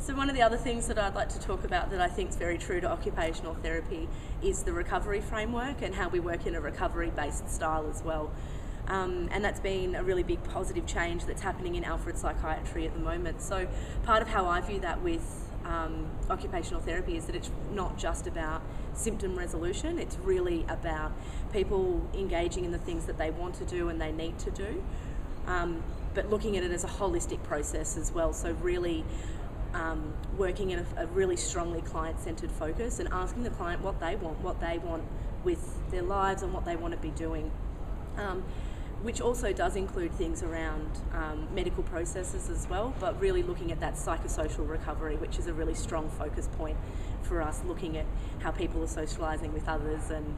So one of the other things that I'd like to talk about that I think is very true to occupational therapy is the recovery framework and how we work in a recovery-based style as well. And that's been a really big positive change that's happening in Alfred Psychiatry at the moment. So part of how I view that with occupational therapy is that it's not just about symptom resolution, it's really about people engaging in the things that they want to do and they need to do, but looking at it as a holistic process as well. So really working in a really strongly client-centered focus and asking the client what they want with their lives and what they want to be doing. Which also does include things around medical processes as well, but really looking at that psychosocial recovery, which is a really strong focus point for us, looking at how people are socialising with others and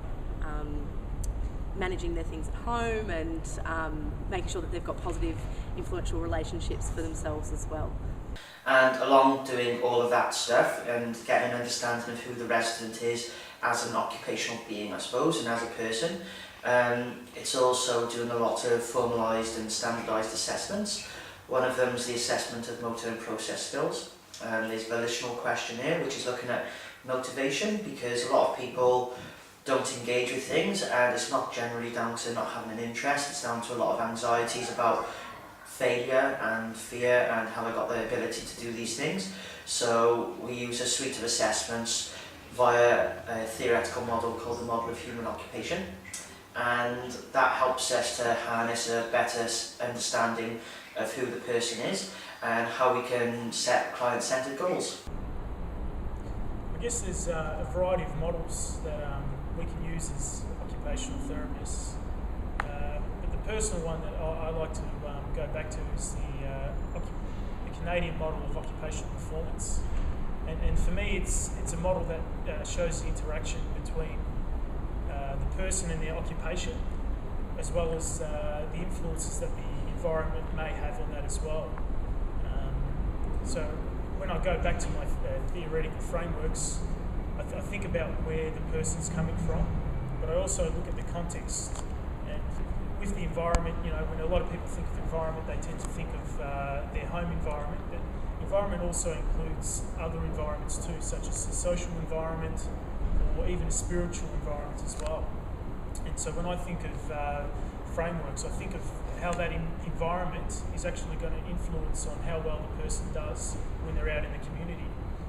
managing their things at home and making sure that they've got positive, influential relationships for themselves as well. And along doing all of that stuff and getting an understanding of who the resident is as an occupational being, I suppose, and as a person, it's also doing a lot of formalised and standardised assessments. One of them is the assessment of motor and process skills. There's a volitional questionnaire which is looking at motivation, because a lot of people don't engage with things, and it's not generally down to not having an interest, it's down to a lot of anxieties about failure and fear and have I got the ability to do these things. So we use a suite of assessments via a theoretical model called the Model of Human Occupation, and that helps us to harness a better understanding of who the person is and how we can set client-centred goals. I guess there's a variety of models that we can use as occupational therapists, but the personal one that I like to go back to is the Canadian model of occupational performance. And for me, it's a model that shows the interaction between the person and their occupation, as well as the influences that the environment may have on that as well. So when I go back to my theoretical frameworks, I think about where the person's coming from, but I also look at the context. And with the environment, when a lot of people think of environment, they tend to think of their home environment, but environment also includes other environments too, such as the social environment or even a spiritual environment as well. And so when I think of frameworks, I think of how that environment is actually going to influence on how well the person does when they're out in the community.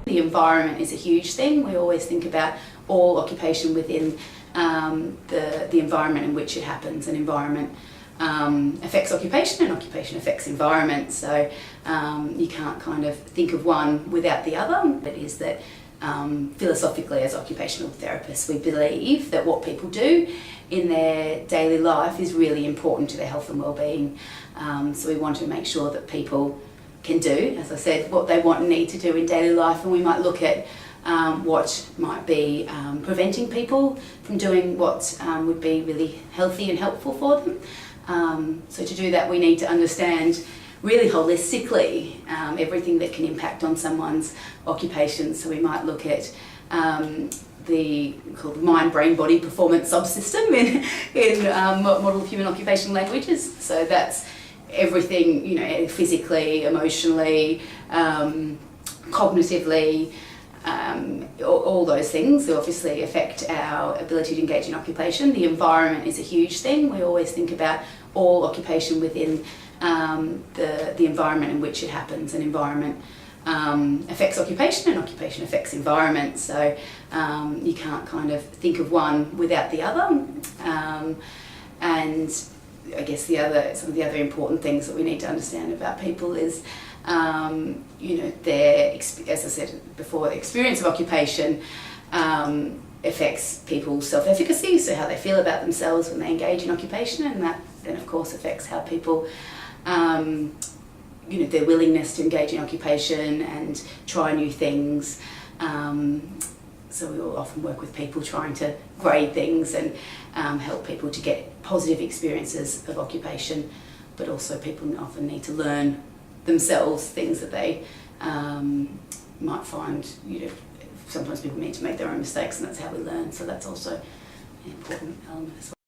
The environment is a huge thing. We always think about all occupation within the environment in which it happens. An environment affects occupation and occupation affects environment, so you can't kind of think of one without the other. It is that philosophically, as occupational therapists, we believe that what people do in their daily life is really important to their health and well-being. So we want to make sure that people can do, as I said, what they want and need to do in daily life, and we might look at what might be preventing people from doing what would be really healthy and helpful for them. So to do that, we need to understand really holistically everything that can impact on someone's occupation. So we might look at called mind-brain-body performance subsystem in Model of Human Occupation languages. So that's everything, physically, emotionally, cognitively, all those things obviously affect our ability to engage in occupation. The environment is a huge thing. We always think about all occupation within the environment in which it happens. An environment affects occupation and occupation affects environment, so you can't kind of think of one without the other. And I guess some of the other important things that we need to understand about people is their, as I said before, the experience of occupation affects people's self-efficacy, so how they feel about themselves when they engage in occupation, and that then of course affects how people their willingness to engage in occupation and try new things. So we will often work with people trying to grade things and help people to get positive experiences of occupation, but also people often need to learn themselves things that they might find, sometimes people need to make their own mistakes, and that's how we learn, so that's also an important element as well.